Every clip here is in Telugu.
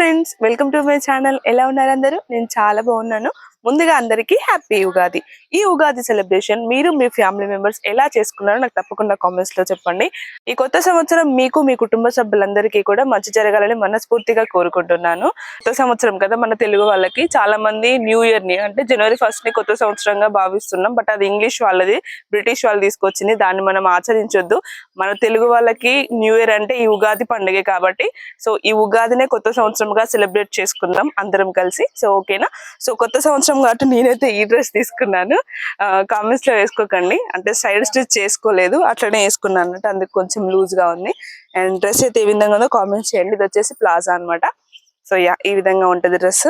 Friends, welcome to my channel. ఎలా ఉన్నారు అందరూ? నేను చాలా బాగున్నాను. ముందుగా అందరికీ హ్యాపీ ఉగాది. ఈ ఉగాది సెలబ్రేషన్ మీరు మీ ఫ్యామిలీ మెంబర్స్ ఎలా చేసుకున్నారో నాకు తప్పకుండా కామెంట్స్ లో చెప్పండి. ఈ కొత్త సంవత్సరం మీకు మీ కుటుంబ సభ్యులందరికీ కూడా మంచి జరగాలని మనస్ఫూర్తిగా కోరుకుంటున్నాను. కొత్త సంవత్సరం కదా, మన తెలుగు వాళ్ళకి చాలా మంది న్యూ ఇయర్ ని అంటే జనవరి 1 ని కొత్త సంవత్సరంగా భావిస్తున్నాం. బట్ అది ఇంగ్లీష్ వాళ్ళది, బ్రిటిష్ వాళ్ళు తీసుకొచ్చింది. దాన్ని మనం ఆచరించొద్దు. మన తెలుగు వాళ్ళకి న్యూ ఇయర్ అంటే ఈ ఉగాది పండుగ కాబట్టి సో ఈ ఉగాదినే కొత్త సంవత్సరంగా సెలబ్రేట్ చేసుకుందాం అందరం కలిసి. సో ఓకేనా? సో కొత్త సంవత్సరం కాబట్టి నేనైతే ఈ డ్రెస్ తీసుకున్నాను. కామెంట్స్ లో వేసుకోకండి, అంటే సైడ్ స్టిచ్ చేసుకోలేదు, అట్లనే వేసుకున్నాను అన్నట్టు. అందుకు కొంచెం లూజ్ గా ఉంది. అండ్ డ్రెస్ అయితే ఏ విధంగా ఉందో కామెంట్స్ చేయండి. ఇది వచ్చేసి ప్లాజా అనమాట. సో యా, ఈ విధంగా ఉంటది డ్రెస్.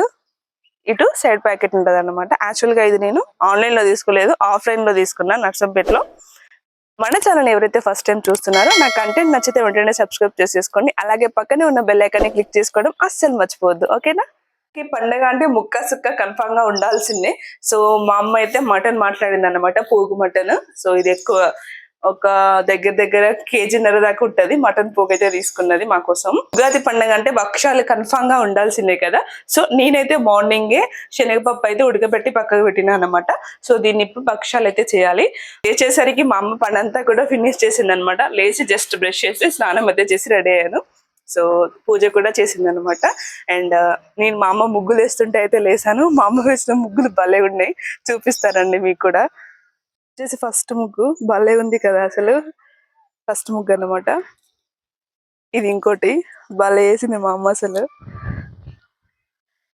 ఇటు సైడ్ ప్యాకెట్ ఉంటది అనమాట. యాక్చువల్ గా ఇది నేను ఆన్లైన్ లో తీసుకోలేదు, ఆఫ్లైన్ లో తీసుకున్నాను నర్సంపేటలో. మన ఛానల్ ఎవరైతే ఫస్ట్ టైం చూస్తున్నారో, నా కంటెంట్ నచ్చితే వెంటనే సబ్స్క్రైబ్ చేసేసుకోండి. అలాగే పక్కనే ఉన్న బెల్ ఐకాన్ ని క్లిక్ చేసుకోవడం అస్సలు మర్చిపోవద్దు. ఓకేనా? పండగ అంటే ముక్క సుక్క కన్ఫామ్ గా ఉండాల్సిందే. సో మా అమ్మ అయితే మటన్ మాట్లాడింది అనమాట, పోగు మటన్. సో ఇది ఎక్కువ ఒక దగ్గర కేజీన్నర దాకా ఉంటది మటన్ పోగు అయితే తీసుకున్నది మా కోసం. ఉగాది పండుగ అంటే భక్షాలు కన్ఫామ్ గా ఉండాల్సిందే కదా. సో నేనైతే మార్నింగే శనగపప్పు అయితే ఉడకబెట్టి పక్కకు పెట్టినా అనమాట. సో దీన్ని ఇప్పుడు భక్షాలు అయితే చేయాలి. లేచేసరికి మా అమ్మ పని అంతా కూడా ఫినిష్ చేసింది అనమాట. లేచి జస్ట్ బ్రష్ చేసి స్నానం అయితే చేసి రెడీ అయ్యాను. సో పూజ కూడా చేసింది అనమాట. అండ్ నేను మా అమ్మ ముగ్గులు వేస్తుంటే అయితే లేసాను. మా అమ్మ వేసిన ముగ్గులు భలే ఉన్నాయి, చూపిస్తారండి మీకు కూడా. వచ్చేసి ఫస్ట్ ముగ్గు భలే ఉంది కదా, అసలు ఫస్ట్ ముగ్గు అనమాట. ఇది ఇంకోటి భలే వేసింది మా అమ్మ అసలు.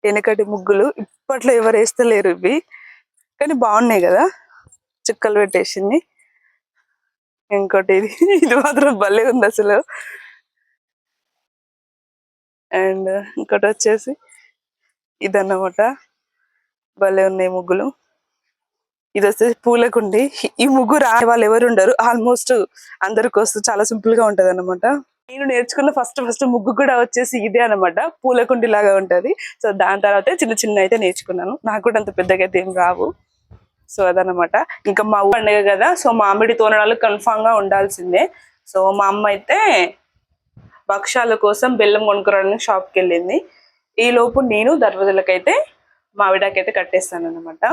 వెనకటి ముగ్గులు ఇప్పట్లో ఎవరు వేస్తలేరు ఇవి, కానీ బాగున్నాయి కదా, చుక్కలు పెట్టేసింది. ఇంకోటి ఇది మాత్రం భలే ఉంది అసలు. అండ్ ఇంకోటి వచ్చేసి ఇదన్నమాట, భలే ఉన్నాయి ముగ్గులు. ఇది వచ్చేసి పూలకుండి. ఈ ముగ్గు రాని వాళ్ళు ఎవరు ఉండరు, ఆల్మోస్ట్ అందరికి వస్తూ చాలా సింపుల్ గా ఉంటది అనమాట. నేను నేర్చుకున్న ఫస్ట్ ముగ్గు కూడా వచ్చేసి ఇదే అనమాట, పూలకుండి లాగా ఉంటది. సో దాని తర్వాత చిన్న అయితే నేర్చుకున్నాను. నాకు కూడా అంత పెద్దగా అయితే ఏం రావు. సో అదనమాట. ఇంకా మా ఊరు పండుగ కదా, సో మామిడి తోరణాలు కన్ఫామ్ గా ఉండాల్సిందే. సో మా అమ్మ అయితే భక్షాల కోసం బెల్లం కొనుక్కురావడానికి షాప్కి వెళ్ళింది. ఈ లోపు నేను దర్వాజలకైతే మామిడాకైతే కట్టేస్తాను అనమాట.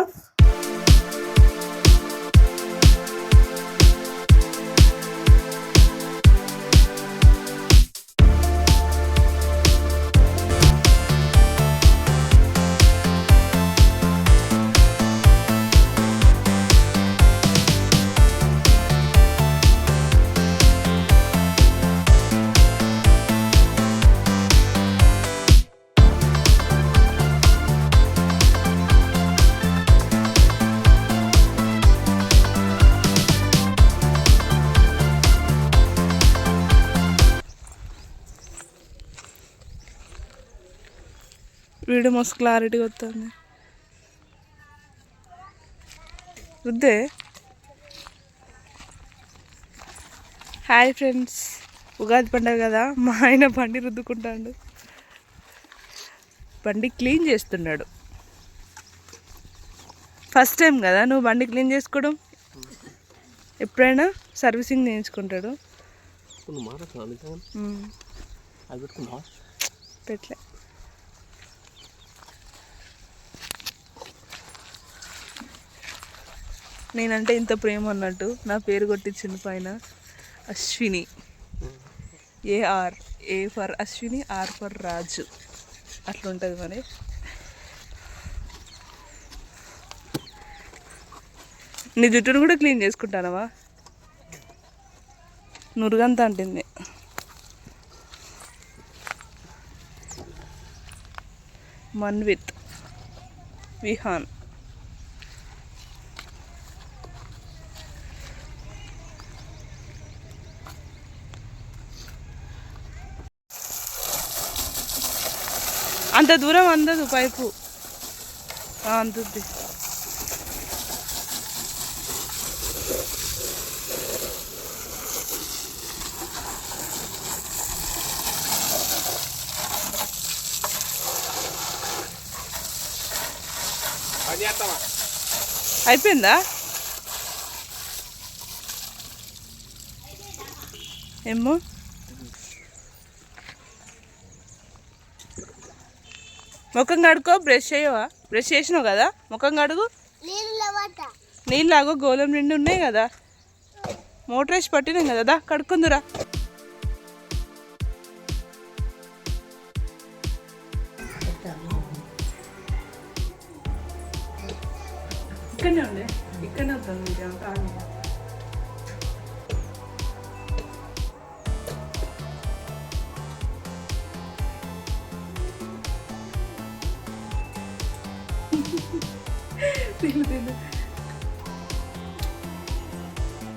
వీడియో మస్తు క్లారిటీగా వస్తుంది. రుద్దే. హాయ్ ఫ్రెండ్స్, ఉగాది పండుగ కదా, మా ఆయన బండి రుద్దుకుంటాడు. బండి క్లీన్ చేస్తున్నాడు. ఫస్ట్ టైం కదా నువ్వు బండి క్లీన్ చేసుకోవడం? ఎప్పుడైనా సర్వీసింగ్ చేయించుకుంటాడు. పెట్టలే. నేనంటే ఇంత ప్రేమ అన్నట్టు నా పేరు కొట్టించింది పైన, Ashwini. AR, A for Ashwini, R for Raju, అట్లా ఉంటుంది మరి. నీ జుట్టును కూడా క్లీన్ చేసుకుంటానవా? నురుగంతా అంటుంది. మన్విత్, విహాన్. అంత దూరం అందదు పైపు, అందుద్ది. అయిపోయిందా? ఏమో ముఖం కడుకో, బ్రష్ చేయవా? బ్రష్ చేసినావు కదా, ముఖం కడుగు. నీళ్ళు లాగో గోళం నిండి ఉన్నాయి కదా, మోటర్ వేసి పట్టినాం కదా, కడుక్కుందురా. ఇక్కడనే ఉండే, ఇక్కడనే వద్దాం.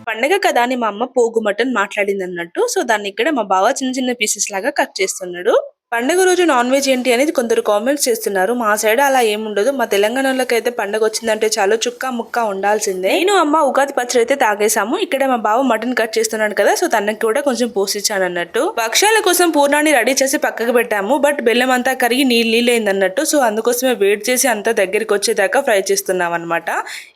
పండగ కదా అని మా అమ్మ పోగు మటన్ మాట్లాడింది అన్నట్టు. సో దాన్ని ఇక్కడ మా బావ చిన్న చిన్న పీసెస్ లాగా కట్ చేస్తున్నాడు. పండుగ రోజు నాన్ వెజ్ ఏంటి అనేది కొందరు కామెంట్స్ చేస్తున్నారు. మా సైడ్ అలా ఏముండదు. మా తెలంగాణలోకి అయితే పండుగ వచ్చిందంటే చాలు చుక్క ముక్క ఉండాల్సిందే. నేను అమ్మ ఉగాది పచ్చడి అయితే తాగేసాము. ఇక్కడ మా బావ మటన్ కట్ చేస్తున్నాడు కదా, సో తనకి కూడా కొంచెం పోసిచ్చాను అన్నట్టు. భక్ష్యాల కోసం పూర్ణాన్ని రెడీ చేసి పక్కకు పెట్టాము. బట్ బెల్లం అంతా కరిగి నీళ్ళైంది అన్నట్టు. సో అందుకోసమే వేడి చేసి అంతా దగ్గరికి వచ్చేదాకా ఫ్రై చేస్తున్నాం అనమాట.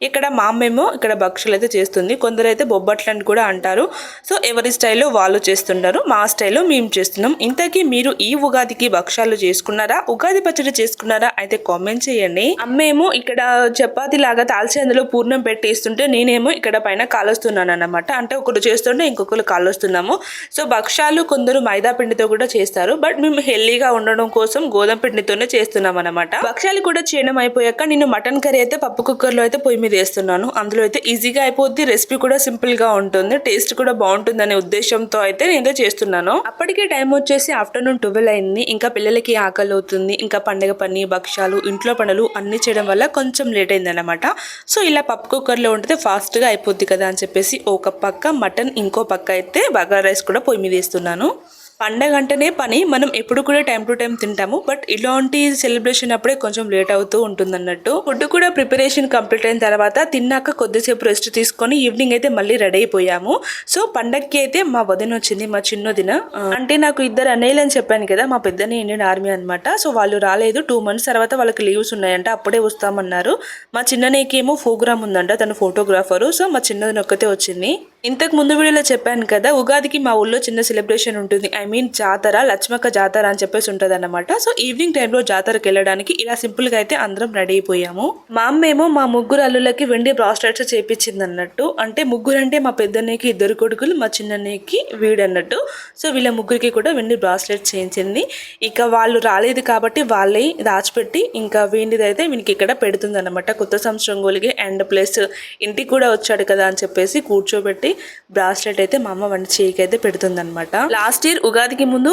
ఇక్కడ మా అమ్మేమో ఇక్కడ భక్ష్యాలు అయితే చేస్తుంది. కొందరు అయితే బొబ్బట్లని కూడా అంటారు. సో ఎవరి స్టైల్లో వాళ్ళు చేస్తుంటారు. మా స్టైల్లో మేము చేస్తున్నాం. ఇంతకీ మీరు ఈ ఉగాదికి భక్ష్యాలు చేసుకున్నారా, ఉగాది పచ్చడి చేసుకున్నారా అయితే కామెంట్ చేయండి. అమ్మేమో ఇక్కడ చపాతీ లాగా తాల్చి అందులో పూర్ణం పెట్టేస్తుంటే నేనేమో ఇక్కడ పైన కాలుస్తున్నాను అన్నమాట. అంటే ఒకరు చేస్తుంటే ఇంకొకరు కాలుస్తున్నాము. సో భక్ష్యాలు కొందరు మైదా పిండితో కూడా చేస్తారు. బట్ మేము హెల్దీగా ఉండడం కోసం గోధుమ పిండితోనే చేస్తున్నాం అనమాట. భక్ష్యాలు కూడా చేయడం అయిపోయాక నేను మటన్ కర్రీ అయితే పప్పు కుక్కర్ లో అయితే పొయ్యి మీద వేస్తున్నాను. అందులో అయితే ఈజీగా అయిపోద్ది, రెసిపీ కూడా సింపుల్ గా ఉంటుంది, టేస్ట్ కూడా బాగుంటుంది అనే ఉద్దేశంతో అయితే నేను చేస్తున్నాను. అప్పటికే టైం వచ్చేసి ఆఫ్టర్నూన్ 12 అయింది. ఇంకా పిల్లలకి ఆకలి అవుతుంది. ఇంకా పండగ పని, భక్ష్యాలు, ఇంట్లో పనులు అన్ని చేయడం వల్ల కొంచెం లేట్ అయింది అనమాట. సో ఇలా పప్పు కుక్కర్ లో ఉంటే ఫాస్ట్ గా అయిపోద్ది కదా అని చెప్పేసి ఒక పక్క మటన్, ఇంకో పక్క అయితే బగారా రైస్ కూడా పొయ్యి మీద వేస్తున్నాను. పండగ అంటేనే పని, మనం ఎప్పుడు కూడా టైం టు టైం తింటాము. బట్ ఇలాంటి సెలబ్రేషన్ అప్పుడే కొంచెం లేట్ అవుతూ ఉంటుంది అన్నట్టు. ఫుడ్ కూడా ప్రిపరేషన్ కంప్లీట్ అయిన తర్వాత తిన్నాక కొద్దిసేపు రెస్ట్ తీసుకొని ఈవినింగ్ అయితే మళ్ళీ రెడీ అయిపోయాము. సో పండగకి అయితే మా వదిన వచ్చింది, మా చిన్నదిన. అంటే నాకు ఇద్దరు అన్నయ్యలు అని చెప్పాను కదా, మా పెద్దని ఇండియన్ ఆర్మీ అనమాట. సో వాళ్ళు రాలేదు, 2 months తర్వాత వాళ్ళకి లీవ్స్ ఉన్నాయంట, అప్పుడే వస్తామన్నారు. మా చిన్ననేకేమో ప్రోగ్రామ్ ఉందంట, తను ఫోటోగ్రాఫరు. సో మా చిన్నదిన ఒక్కతే వచ్చింది. ఇంతకు ముందు వీడియోలో చెప్పాను కదా, ఉగాదికి మా ఊళ్ళో చిన్న సెలబ్రేషన్ ఉంటుంది. ఐ మీన్ జాతర, లక్ష్మక్క జాతర అని చెప్పేసి ఉంటుంది అనమాట. సో ఈవినింగ్ టైంలో జాతరకు వెళ్ళడానికి ఇలా సింపుల్ గా అయితే అందరం రెడీ అయిపోయాము. మా అమ్మేమో మా ముగ్గురు అల్లులకి వెండి బ్రాస్లెట్స్ చేపించింది అన్నట్టు. అంటే ముగ్గురు అంటే మా పెద్దన్నయ్యకి 2 కొడుకులు, మా చిన్నన్నయ్యకి వీడన్నట్టు. సో వీళ్ళ ముగ్గురికి కూడా వెండి బ్రాస్లెట్స్ చేయించింది. ఇక వాళ్ళు రాలేదు కాబట్టి వాళ్ళే దాచిపెట్టి ఇంకా వెండిది అయితే వీనికి ఇక్కడ పెడుతుంది అనమాట. కొత్త సంవత్సరం గోలికి అండ్ ప్లస్ ఇంటికి కూడా వచ్చాడు కదా అని చెప్పేసి కూర్చోబెట్టి బ్రాస్లెట్ అయితే మా అమ్మ వంటి చేయికి అయితే పెడుతుంది అనమాట. లాస్ట్ ఇయర్ ఉగాదికి ముందు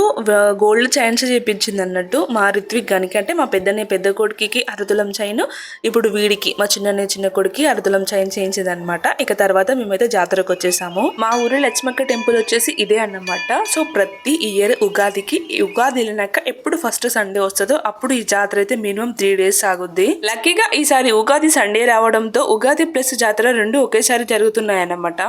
గోల్డ్ చైన్స్ చేయించింది అన్నట్టు మా రిత్విక్ గనికి. అంటే మా పెద్ద కొడుకుకి 6 తులం చైన్, ఇప్పుడు వీడికి మా చిన్న కొడుకు 6 తులం చైన్ చేయించింది అనమాట. ఇక తర్వాత మేమైతే జాతరకు వచ్చేసాము. మా ఊరి లక్ష్మక్క టెంపుల్ వచ్చేసి ఇదే అన్నమాట. సో ప్రతి ఇయర్ ఉగాదికి, ఉగాది వెళ్ళినాక ఎప్పుడు ఫస్ట్ సండే వస్తుందో అప్పుడు ఈ జాతర అయితే మినిమం 3 days సాగుద్ది. లక్కీగా ఈసారి ఉగాది సండే రావడంతో ఉగాది ప్లస్ జాతర 2 ఒకేసారి జరుగుతున్నాయన్నమాట.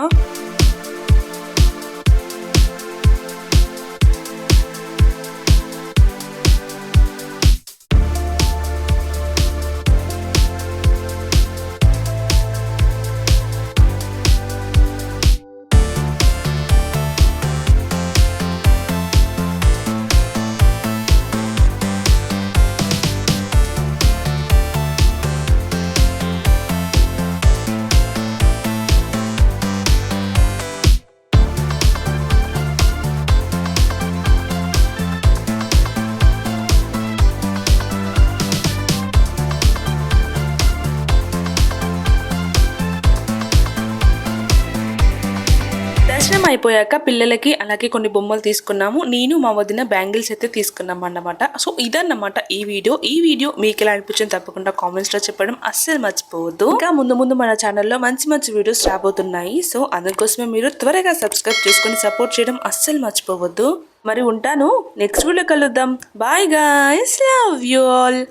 అయిపోయాక పిల్లలకి అలాగే కొన్ని బొమ్మలు తీసుకున్నాము. నేను మా వదిన బ్యాంగిల్స్ అయితే తీసుకున్నాం అన్నమాట. సో ఇదన్నమాట ఈ వీడియో మీకు ఎలా అనిపించింది తప్పకుండా కామెంట్స్ లో చెప్పడం అస్సలు మర్చిపోవద్దు. ఇంకా ముందు మన ఛానల్లో మంచి వీడియోస్ రాబోతున్నాయి. సో అందుకోసమే మీరు త్వరగా సబ్స్క్రైబ్ చేసుకుని సపోర్ట్ చేయడం అస్సలు మర్చిపోవద్దు. మరి ఉంటాను, నెక్స్ట్ వీడియో కలుద్దాం. Bye guys, love you all.